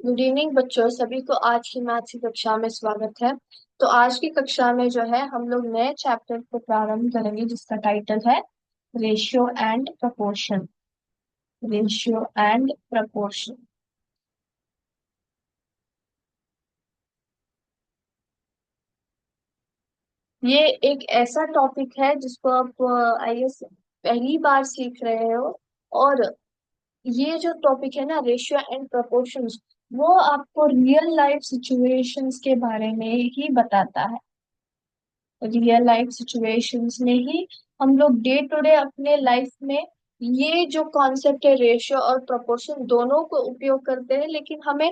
Good evening बच्चों सभी को आज की मैथ्स की कक्षा में स्वागत है। तो आज की कक्षा में जो है हम लोग नए चैप्टर को प्रारंभ करेंगे जिसका टाइटल है ratio and proportion. Ratio and proportion. ये एक ऐसा टॉपिक है जिसको आप आई गेस पहली बार सीख रहे हो। और ये जो टॉपिक है ना, रेशियो एंड प्रपोर्शंस, वो आपको रियल लाइफ सिचुएशंस के बारे में ही बताता है। रियल लाइफ सिचुएशंस में ही हम लोग डे टू डे अपने लाइफ में ये जो कॉन्सेप्ट है रेशियो और प्रोपोर्शन दोनों को उपयोग करते हैं, लेकिन हमें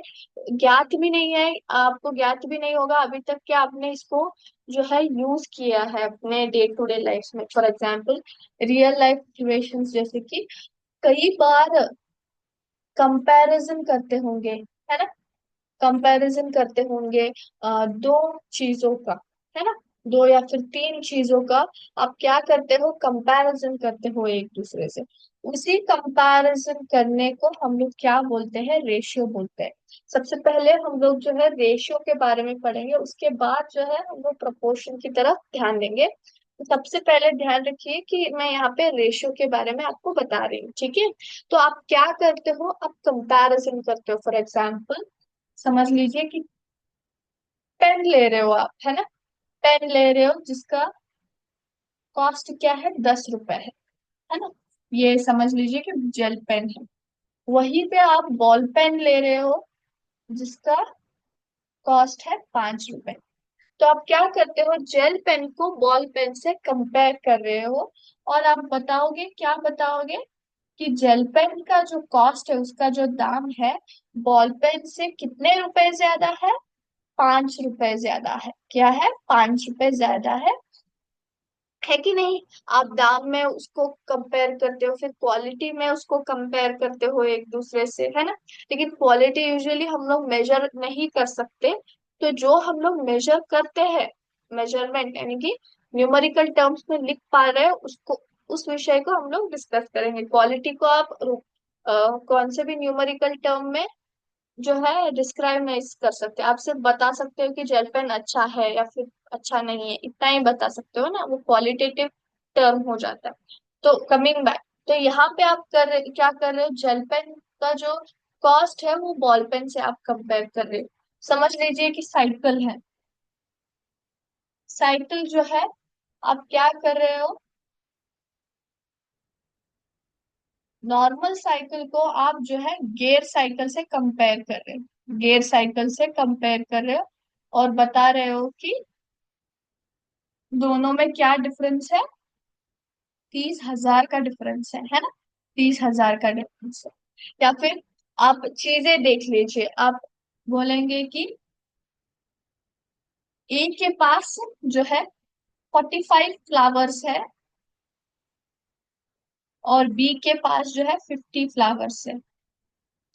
ज्ञात भी नहीं है, आपको ज्ञात भी नहीं होगा अभी तक कि आपने इसको जो है यूज किया है अपने डे टू डे लाइफ में। For example real life situations जैसे कि कई बार कंपैरिजन करते होंगे, है ना। कंपैरिजन करते होंगे दो चीजों का, है ना। दो या फिर तीन चीजों का आप क्या करते हो, कंपैरिजन करते हो एक दूसरे से। उसी कंपैरिजन करने को हम लोग क्या बोलते हैं, रेशियो बोलते हैं। सबसे पहले हम लोग जो है रेशियो के बारे में पढ़ेंगे, उसके बाद जो है हम लोग प्रोपोर्शन की तरफ ध्यान देंगे। तो सबसे पहले ध्यान रखिए कि मैं यहाँ पे रेशियो के बारे में आपको बता रही हूँ, ठीक है। तो आप क्या करते हो, आप कंपैरिजन करते हो। फॉर एग्जाम्पल समझ लीजिए कि पेन ले रहे हो आप, है ना। पेन ले रहे हो जिसका कॉस्ट क्या है, 10 रुपए है ना। ये समझ लीजिए कि जेल पेन है। वहीं पे आप बॉल पेन ले रहे हो जिसका कॉस्ट है 5 रुपए। तो आप क्या करते हो, जेल पेन को बॉल पेन से कंपेयर कर रहे हो। और आप बताओगे, क्या बताओगे कि जेल पेन का जो कॉस्ट है, उसका जो दाम है, बॉल पेन से कितने रुपए ज्यादा है, 5 रुपए ज्यादा है। क्या है, 5 रुपए ज्यादा है कि नहीं। आप दाम में उसको कंपेयर करते हो, फिर क्वालिटी में उसको कंपेयर करते हो एक दूसरे से, है ना। लेकिन क्वालिटी यूजुअली हम लोग मेजर नहीं कर सकते। तो जो हम लोग मेजर करते हैं, मेजरमेंट यानी कि न्यूमेरिकल टर्म्स में लिख पा रहे हैं उसको, उस विषय को हम लोग डिस्कस करेंगे। क्वालिटी को आप कौन से भी न्यूमेरिकल टर्म में जो है डिस्क्राइब नहीं कर सकते। आप सिर्फ बता सकते हो कि जेल पेन अच्छा है या फिर अच्छा नहीं है, इतना ही बता सकते हो ना, वो क्वालिटेटिव टर्म हो जाता है। तो कमिंग बैक, तो यहाँ पे आप क्या कर रहे हो, जेल पेन का जो कॉस्ट है वो बॉल पेन से आप कंपेयर कर रहे हो। समझ लीजिए कि साइकिल है। साइकिल जो है, आप क्या कर रहे हो, नॉर्मल साइकिल को आप जो है गियर साइकिल से कंपेयर कर रहे हो, गियर साइकिल से कंपेयर कर रहे हो। और बता रहे हो कि दोनों में क्या डिफरेंस है, 30,000 का डिफरेंस है ना। 30,000 का डिफरेंस है। या फिर आप चीजें देख लीजिए, आप बोलेंगे कि ए के पास जो है 45 फ्लावर्स है और बी के पास जो है 50 फ्लावर्स है।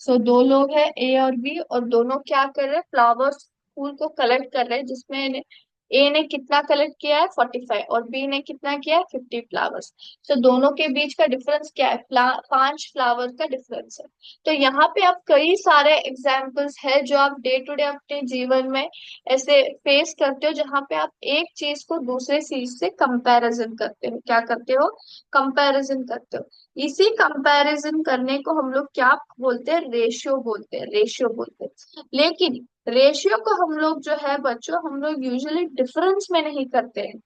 सो दो लोग हैं ए और बी, और दोनों क्या कर रहे हैं, फ्लावर्स फूल को कलेक्ट कर रहे हैं, जिसमें ए ने कितना कलेक्ट किया है 45 और बी ने कितना किया है 50 फ्लावर्स। तो दोनों के बीच का डिफरेंस क्या है, 5 फ्लावर का डिफरेंस है। तो यहाँ पे आप कई सारे एग्जाम्पल्स है जो आप डे टू डे अपने जीवन में ऐसे फेस करते हो, जहाँ पे आप एक चीज को दूसरे चीज से कंपैरिजन करते हो। क्या करते हो, कंपैरिजन करते हो। इसी कंपैरिजन करने को हम लोग क्या बोलते हैं, रेशियो बोलते हैं, रेशियो बोलते हैं। लेकिन रेशियो को हम लोग जो है बच्चों, हम लोग यूजुअली डिफरेंस में नहीं करते हैं।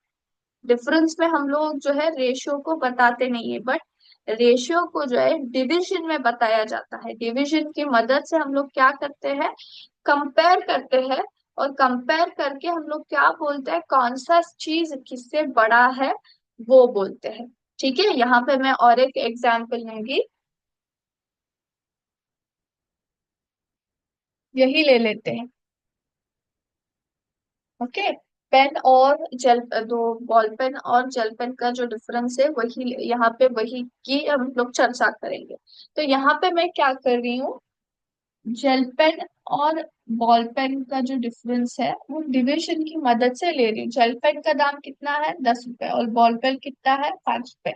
डिफरेंस में हम लोग जो है रेशियो को बताते नहीं है, बट रेशियो को जो है डिवीजन में बताया जाता है। डिवीजन की मदद से हम लोग क्या करते हैं, कंपेयर करते हैं। और कंपेयर करके हम लोग क्या बोलते हैं, कौन सा चीज किससे बड़ा है वो बोलते हैं। ठीक है, यहाँ पे मैं और एक एग्जाम्पल लूंगी, यही ले लेते हैं। ओके, पेन और जेल, दो बॉल पेन और जेल पेन का जो डिफरेंस है वही यहाँ पे, वही की हम लोग चर्चा करेंगे। तो यहाँ पे मैं क्या कर रही हूँ, जेल पेन और बॉल पेन का जो डिफरेंस है वो डिविजन की मदद से ले रही हूँ। जेल पेन का दाम कितना है, 10 रुपए, और बॉल पेन कितना है, 5 रुपए।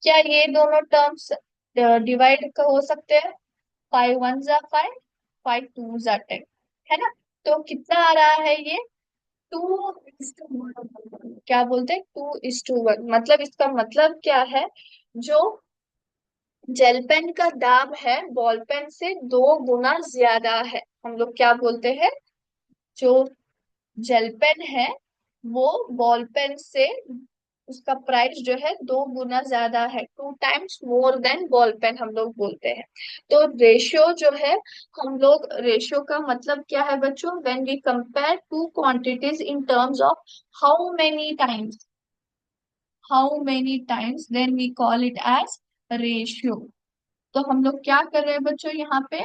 क्या ये दोनों टर्म्स डिवाइड हो सकते हैं, 5 1 जा 5, फाइव टू जार 10, है ना। तो कितना आ रहा है ये, 2:1। क्या बोलते हैं, 2:1, मतलब इसका मतलब क्या है, जो जेल पेन का दाब है बॉल पेन से 2 गुना ज्यादा है। हम लोग क्या बोलते हैं, जो जेल पेन है वो बॉल पेन से, उसका प्राइस जो है 2 गुना ज्यादा है, 2 times more than ball pen हम लोग बोलते हैं। तो रेशियो जो है, हम लोग रेशियो का मतलब क्या है बच्चों, when we compare two quantities in terms of how many times, how many times, then we call it as ratio. तो हम लोग क्या कर रहे हैं बच्चों यहाँ पे,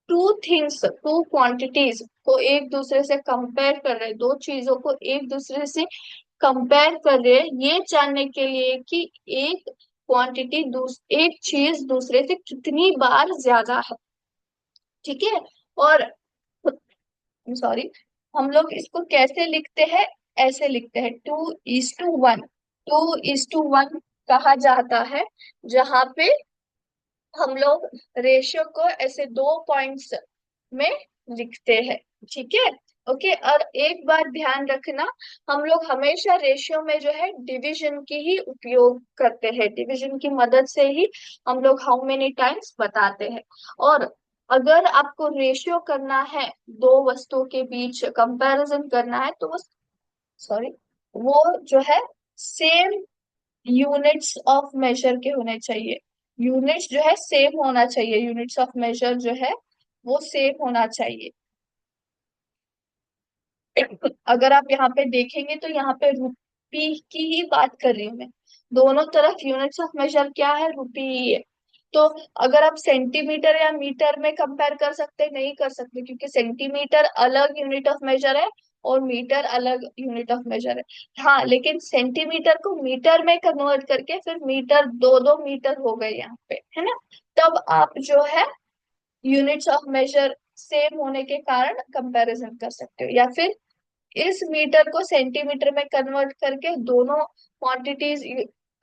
टू थिंग्स, टू क्वांटिटीज को एक दूसरे से कंपेयर कर रहे हैं, दो चीजों को एक दूसरे से कंपेयर कर रहे हैं, ये जानने के लिए कि एक क्वांटिटी एक चीज दूसरे से कितनी बार ज्यादा है। ठीक है। और सॉरी, हम लोग इसको कैसे लिखते हैं, ऐसे लिखते हैं, 2:1। 2:1 कहा जाता है जहां पे हम लोग रेशियो को ऐसे 2 पॉइंट्स में लिखते हैं। ठीक है। ओके, और एक बात ध्यान रखना, हम लोग हमेशा रेशियो में जो है डिवीजन की ही उपयोग करते हैं, डिवीजन की मदद से ही हम लोग हाउ मेनी टाइम्स बताते हैं। और अगर आपको रेशियो करना है, दो वस्तुओं के बीच कंपैरिजन करना है, तो वो, सॉरी, वो जो है सेम यूनिट्स ऑफ मेजर के होने चाहिए। यूनिट्स जो है सेम होना चाहिए, यूनिट्स ऑफ मेजर जो है वो सेम होना चाहिए। अगर आप यहाँ पे देखेंगे तो यहाँ पे रुपी की ही बात कर रही हूँ मैं, दोनों तरफ यूनिट्स ऑफ मेजर क्या है, रुपी ही है। तो अगर आप सेंटीमीटर या मीटर में कंपेयर कर सकते, नहीं कर सकते, क्योंकि सेंटीमीटर अलग यूनिट ऑफ मेजर है और मीटर अलग यूनिट ऑफ मेजर है। हाँ, लेकिन सेंटीमीटर को मीटर में कन्वर्ट करके फिर मीटर, दो दो मीटर हो गए यहाँ पे, है ना। तब आप जो है यूनिट्स ऑफ मेजर सेम होने के कारण कंपैरिजन कर सकते हो, या फिर इस मीटर को सेंटीमीटर में कन्वर्ट करके दोनों क्वांटिटीज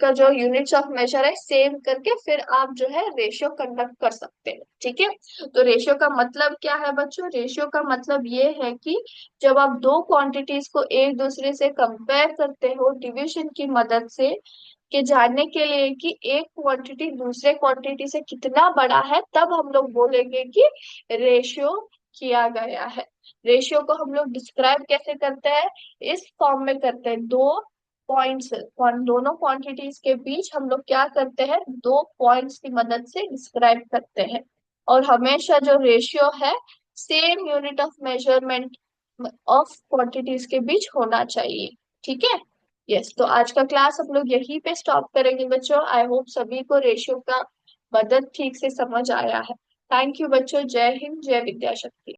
का जो यूनिट्स ऑफ मेजर है सेम करके फिर आप जो है रेशियो कंडक्ट कर सकते हैं। ठीक है। तो रेशियो का मतलब क्या है बच्चों, रेशियो का मतलब ये है कि जब आप दो क्वांटिटीज को एक दूसरे से कंपेयर करते हो डिवीजन की मदद से, कि जानने के लिए कि एक क्वांटिटी दूसरे क्वांटिटी से कितना बड़ा है, तब हम लोग बोलेंगे कि रेशियो किया गया है। रेशियो को हम लोग डिस्क्राइब कैसे करते हैं, इस फॉर्म में करते हैं, दो पॉइंट्स, दोनों क्वांटिटीज के बीच हम लोग क्या करते हैं, 2 पॉइंट्स की मदद से डिस्क्राइब करते हैं। और हमेशा जो रेशियो है same unit of measurement of quantities के बीच होना चाहिए। ठीक है। यस, तो आज का क्लास हम लोग यहीं पे स्टॉप करेंगे बच्चों। आई होप सभी को रेशियो का मदद ठीक से समझ आया है। थैंक यू बच्चों, जय हिंद, जय विद्या शक्ति।